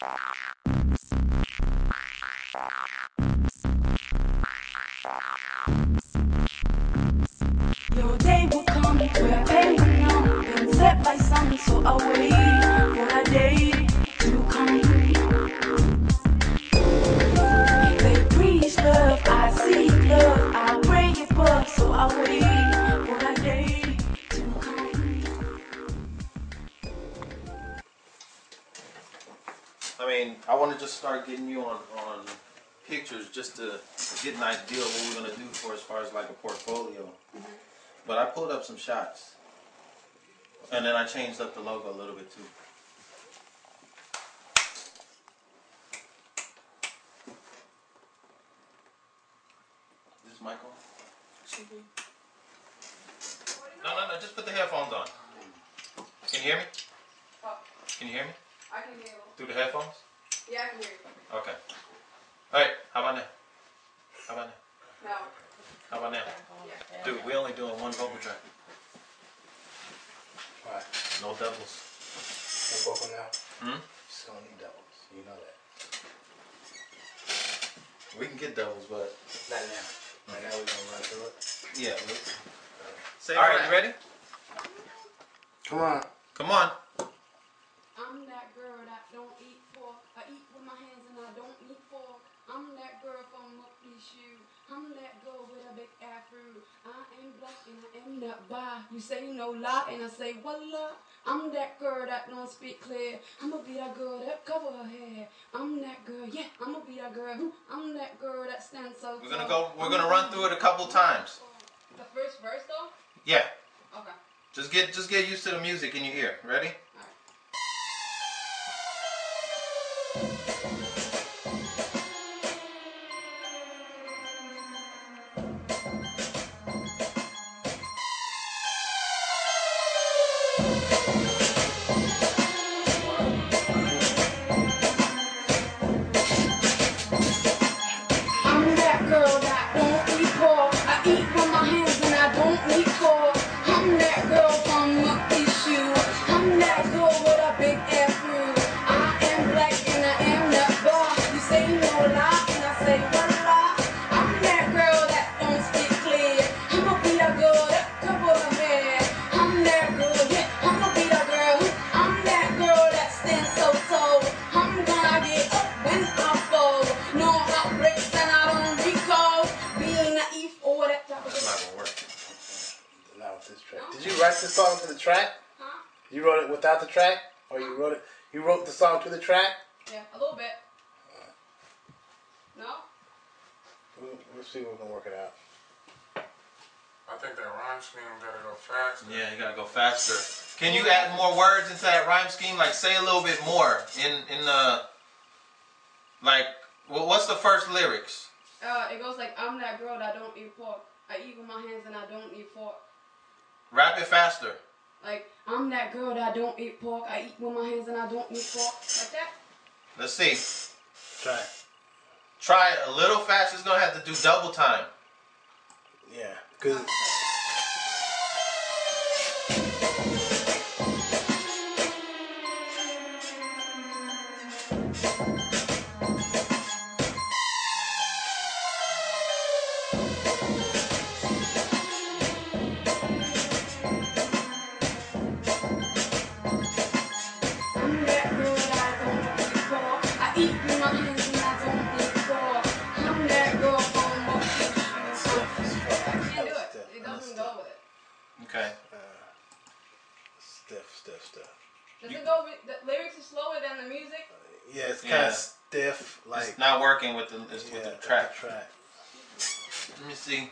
Your day will come where pain will numb and set like sun, so I wait for that day to come. They preach love, I seek love, I pray it's love, so I wait for that day to come. I mean, I want to just start getting you on pictures just to get an idea of what we're going to do for as far as like a portfolio. But I pulled up some shots. And then I changed up the logo a little bit too. Is this mic on? Should be. No, just put the headphones on. Can you hear me? Oh. Can you hear me? I can hear you. Through the headphones? Yeah, I can hear you. Okay. Alright, how about now? How about now? No. How about now? Yeah. Dude, we only doing one vocal track. Why? No doubles. No vocal now? Just don't need doubles. You know that. We can get doubles, but Not now. Right now we're gonna run through it. yeah. Alright, you ready? Come on. Come on. I'm that girl that don't eat pork. I eat with my hands and I don't eat pork. I'm that girl from Mogadishu. I'm that girl with a big afro. I am black and I am not bi. You say no lie and I say wallah. I'm that girl that don't speak clear. I'ma be that girl that cover her hair. I'm that girl, yeah, I'ma be that girl. I'm that girl that stands so We're gonna run through it a couple times. The first verse though? Yeah. Okay. Just get used to the music in your ear. Ready? Did you write this song to the track? Huh? You wrote it without the track? Or you wrote the song to the track? Yeah, a little bit. No? We'll see if we can work it out. I think that rhyme scheme gotta go faster. Yeah, you gotta go faster. Can you add more words into that rhyme scheme? Like say a little bit more in the like what's the first lyrics? It goes like, I'm that girl that don't eat pork. I eat with my hands and I don't eat fork. Rap it faster. Like, I'm that girl that don't eat pork. I eat with my hands and I don't eat fork. Like that. Let's see. Try it. Try it a little fast. It's gonna have to do double time. Yeah, cause. Okay. Stiff. Does it go with, the lyrics are slower than the music? Yeah, it's kind of stiff. Like it's not working with the track. Let me see.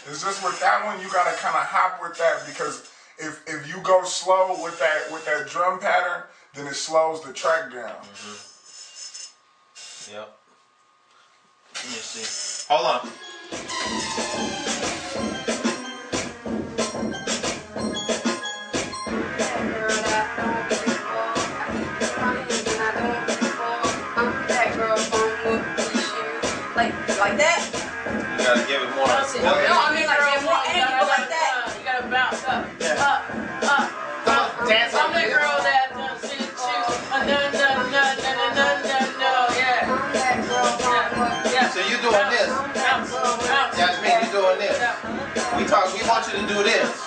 It's just with that one you gotta kind of hop with that because if you go slow with that drum pattern, then it slows the track down. Yep. Let me see. Hold on. Like that? You gotta give it more. No, I mean like yeah, more angle like that. You gotta bounce up, Yeah. up. Dance I'm the girl that does shoes. We want you to do this.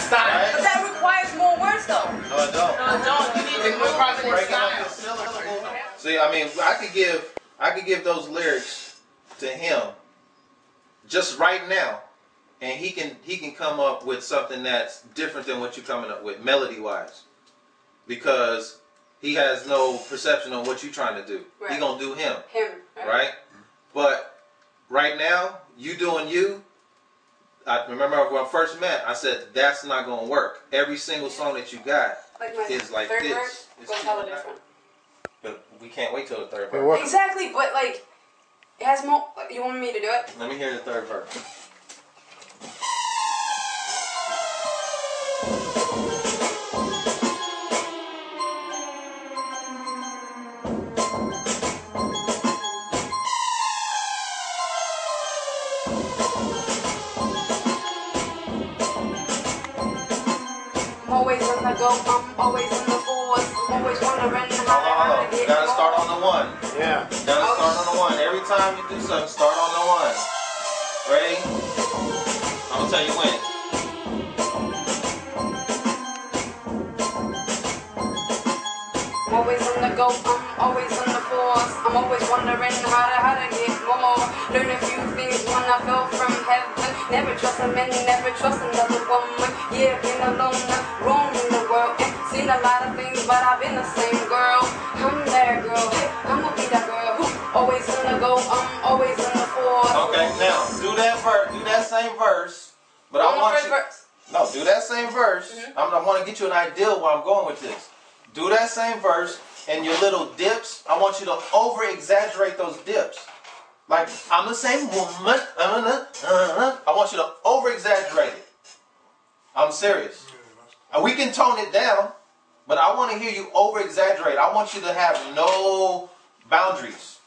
But that requires more words, though. No, it don't. No, it don't. You need to Break it up in syllables. See, I mean, I could give those lyrics to him just right now, and he can come up with something that's different than what you're coming up with melody wise, because he has no perception on what you're trying to do. Right. He gonna do him. Right? But right now, you doing you. I remember when I first met, I said that's not gonna work. Every single song that you got is like third this. verse goes hella different. But we can't wait till the third verse. Exactly, but like, it has more. You want me to do it? Let me hear the third verse. I'm always on the go, I'm always in the force. I'm always wondering how to get Gotta start on the one. Yeah. Gotta start on the one. Every time you do something, start on the one. Ready? I'm gonna tell you when. I'm always on the go, I'm always on the force. I'm always wondering how to get more. Learn a few things when I fell from heaven. Never trust a man, never trust another woman. Yeah, been alone, roaming the world. Seen a lot of things, but I've been the same girl. I'm that girl, hey, I'ma be that girl. Always on the go, I'm always on the force. Okay, now do that same verse. But I want you. No, do that same verse. I want to get you an idea of where I'm going with this. Do that same verse, and your little dips, I want you to over-exaggerate those dips. Like, I'm the same woman. I want you to over-exaggerate it. I'm serious. And we can tone it down, but I want to hear you over-exaggerate. I want you to have no boundaries.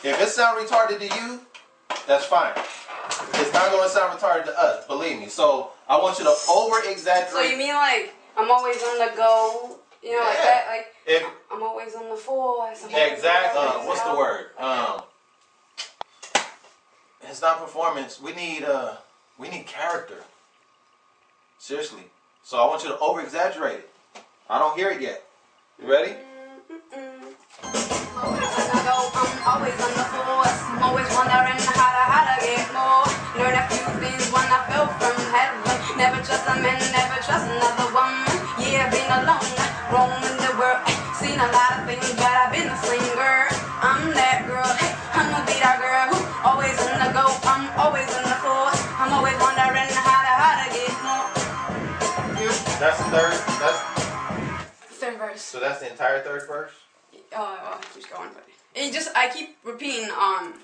If it sounds retarded to you, that's fine. It's not going to sound retarded to us, believe me. So I want you to over-exaggerate. So you mean like, I'm always on the go, you know, like that? Like, I'm always on the force. Exactly. What's the word? It's not performance. We need character. Seriously. So I want you to over-exaggerate it. I don't hear it yet. You ready? I'm always on the force. I'm always wondering how to get more. Learn a few things when I fell from heaven. Never trust a man, never trust another woman. Yeah, been alone, roaming the world. Seen a lot of things, but I've been the same girl. I'm that girl, hey, I'ma be that girl. Always on the go, I'm always on the force. I'm always wondering how to get more. That's the third. That's third verse. so. That's the entire third verse. Keeps going, but I keep repeating Okay.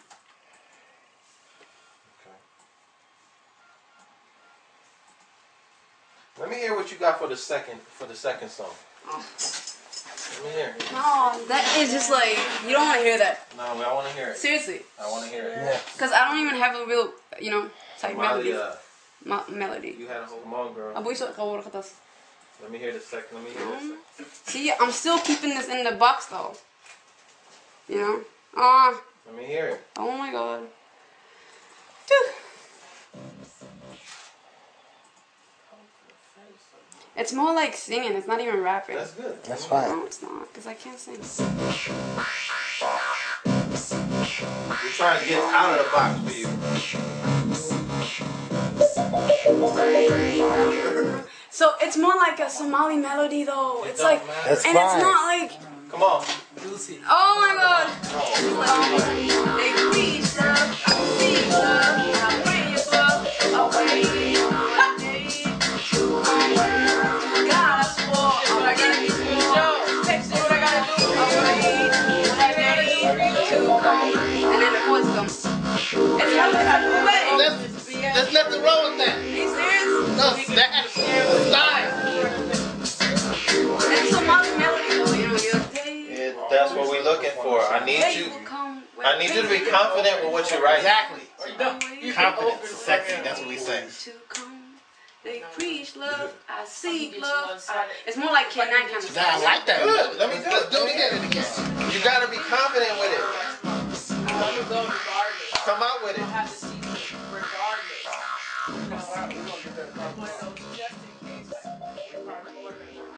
Let me hear what you got for the second song. Oh. Let me hear. No, that is just like, you don't want to hear that. No, I want to hear it. Seriously. I want to hear it. Yeah. Because I don't even have a real, type Somali, melody. you had a whole come on, girl. Let me hear the second. Let me hear the second. See, I'm still keeping this in the box though. You know? Let me hear it. Oh my god. Dude. It's more like singing, it's not even rapping. That's good. That's fine. No, it's not, because I can't sing. We're trying to get out of the box for you. So it's more like a Somali melody though. It's like, That's and fine. it's not like, Come on. oh my god. They preach love, speak love, I bring you love away. God, I swore, I gotta be sure. Text me what I gotta do. Away. And then the chords come. It's hella happy. There's nothing wrong with that. Are you serious? No, that style. It's a Somali melody though, you're like, That's what we're looking for. I need you to be confident with what you're writing. Exactly. Confidence, sexy. That's what we say. They preach love, I seek love. It's more like kaynaan kind of stuff. I like that. Let me do it. Do it again and again. You gotta be confident with it. Come out with I'll it. have the sheets regardless. One of those just in case.